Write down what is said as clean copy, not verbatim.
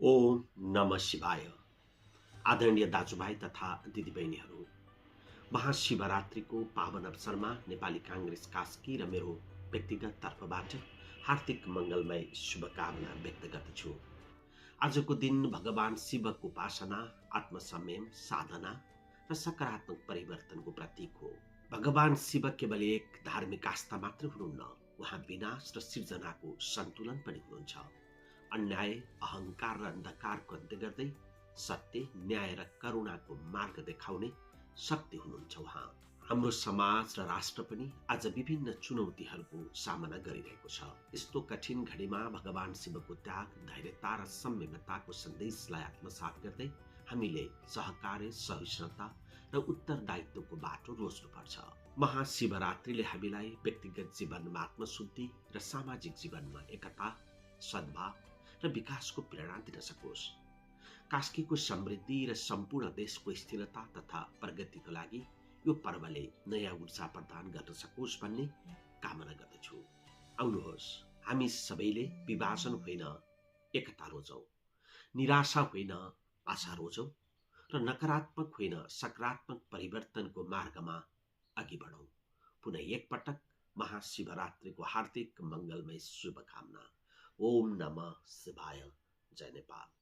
ओम नमः शिवाय। आदरणीय दाजुभाइ तथा दिदीबहिनीहरू, महाशिवरात्रिको पावन अवसरमा नेपाली काङ्ग्रेस कास्की र मेरो व्यक्तिगत तर्फबाट हार्दिक मङ्गलमय शुभकामना व्यक्त गर्दछु। आजको दिन भगवान शिवको उपासना, आत्मसंयम, साधना र सकारात्मक परिवर्तनको प्रतीक हो। भगवान शिव केवल एक धार्मिक आस्था मात्र हुनुहुन्न, उहाँ विनाश र सिर्जनाको सन्तुलन पनि हुनुहुन्छ। अन्याय, अहंकार र अन्धकारको अन्त्य गर्दै सत्य, न्याय र करुणाको मार्ग देखाउने शक्ति हुनुहुन्छ उहाँ। हाम्रो समाज र राष्ट्र पनि आज विभिन्न चुनौतीहरूको सामना गरिरहेको छ। यस्तो कठिन घडीमा भगवान शिवको त्याग, धैर्यता र संयमताको सन्देशलाई आत्मसात गर्दै हामीले सहकार्य, सहिष्णुता र उत्तरदायित्वको बाटो रोज्नुपर्छ। महाशिवरात्रिले हामीलाई व्यक्तिगत जीवनमा आत्मशुद्धि र सामाजिक जीवनमा एकता, सद्भाव र विकासको प्रेरणा दिन सकोस्। कास्कीको समृद्धि र सम्पूर्ण देशको स्थिरता तथा प्रगतिको लागि यो पर्वले नयाँ ऊर्जा प्रदान गर्न सकोस् भन्ने कामना गर्दछु। आउनुहोस्, हामी सबैले विभाजन होइन एकता रोजौं, निराशा होइन आशा रोजौं र नकारात्मक होइन सकारात्मक परिवर्तनको मार्गमा अघि बढौं। पुनः एकपटक महाशिवरात्रिको हार्दिक मङ्गलमय शुभकामना। ओम नमः शिवाय। जय नेपाल।